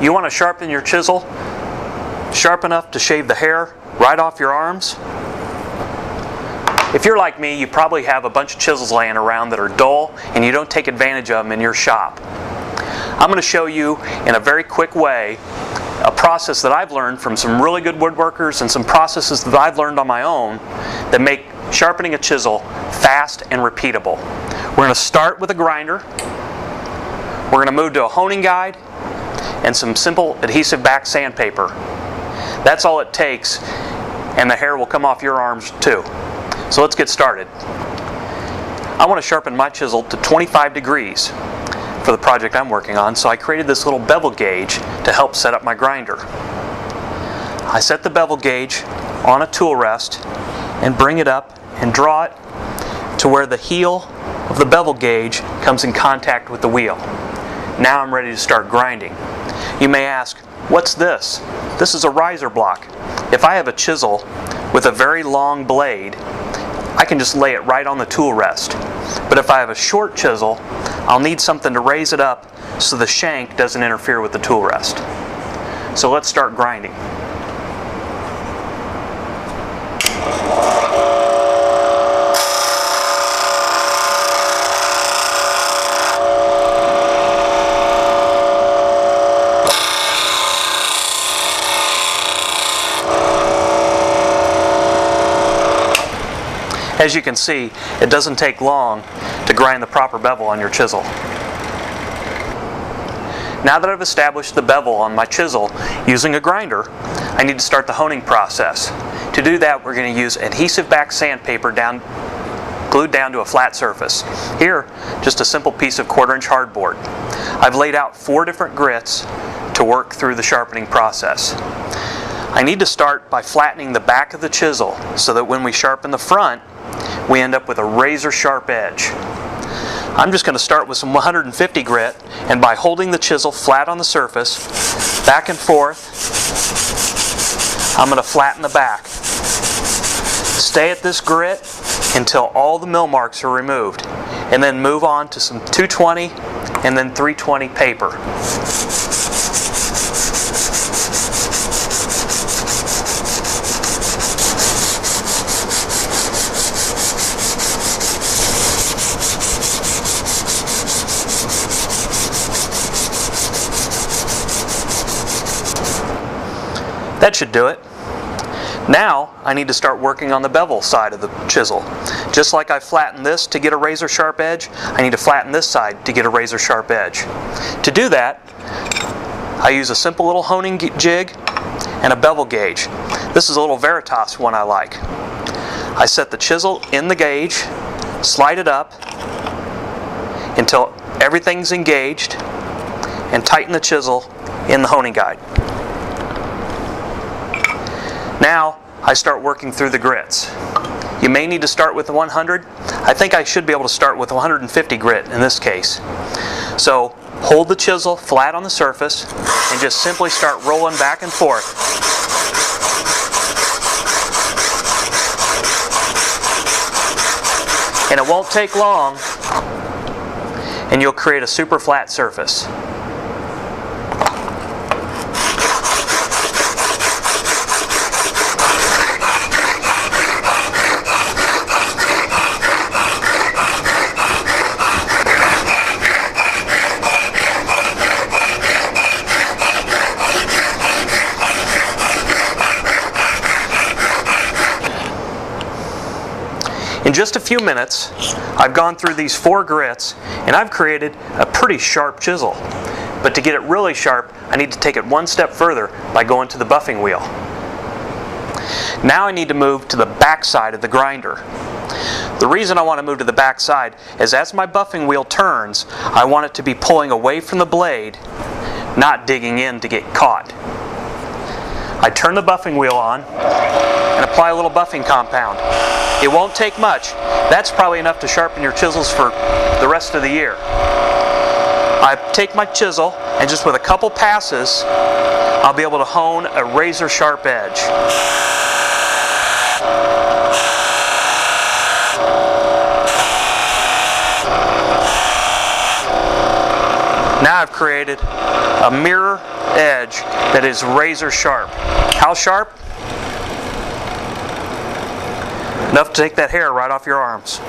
you want to sharpen your chisel sharp enough to shave the hair right off your arms. If you're like me, you probably have a bunch of chisels laying around that are dull and you don't take advantage of them in your shop. I'm going to show you in a very quick way a process that I've learned from some really good woodworkers and some processes that I've learned on my own that make sharpening a chisel fast and repeatable. We're going to start with a grinder. We're going to move to a honing guide and some simple adhesive back sandpaper. That's all it takes, and the hair will come off your arms too. So let's get started. I want to sharpen my chisel to 25 degrees for the project I'm working on, so I created this little bevel gauge to help set up my grinder. I set the bevel gauge on a tool rest and bring it up and draw it to where the heel of the bevel gauge comes in contact with the wheel. Now I'm ready to start grinding. You may ask, what's this? This is a riser block. If I have a chisel with a very long blade, I can just lay it right on the tool rest. But if I have a short chisel, I'll need something to raise it up so the shank doesn't interfere with the tool rest. So let's start grinding. As you can see, it doesn't take long to grind the proper bevel on your chisel. Now that I've established the bevel on my chisel using a grinder, I need to start the honing process. To do that, we're going to use adhesive back sandpaper glued down to a flat surface. Here, just a simple piece of 1/4-inch hardboard. I've laid out 4 different grits to work through the sharpening process. I need to start by flattening the back of the chisel so that when we sharpen the front, we end up with a razor sharp edge. I'm just going to start with some 150 grit, and by holding the chisel flat on the surface, back and forth, I'm going to flatten the back. Stay at this grit until all the mill marks are removed, and then move on to some 220 and then 320 paper. That should do it. Now I need to start working on the bevel side of the chisel. Just like I flattened this to get a razor sharp edge, I need to flatten this side to get a razor sharp edge. To do that, I use a simple little honing jig and a bevel gauge. This is a little Veritas one I like. I set the chisel in the gauge, slide it up until everything's engaged, and tighten the chisel in the honing guide. Now I start working through the grits. You may need to start with the 100. I think I should be able to start with 150 grit in this case. So hold the chisel flat on the surface and just simply start rolling back and forth. And it won't take long, and you'll create a super flat surface. In just a few minutes, I've gone through these 4 grits and I've created a pretty sharp chisel. But to get it really sharp, I need to take it one step further by going to the buffing wheel. Now I need to move to the back side of the grinder. The reason I want to move to the back side is as my buffing wheel turns, I want it to be pulling away from the blade, not digging in to get caught. I turn the buffing wheel on and apply a little buffing compound. It won't take much. That's probably enough to sharpen your chisels for the rest of the year. I take my chisel and just with a couple passes, I'll be able to hone a razor sharp edge. Now I've created a mirror edge that is razor sharp. How sharp? Enough to take that hair right off your arms.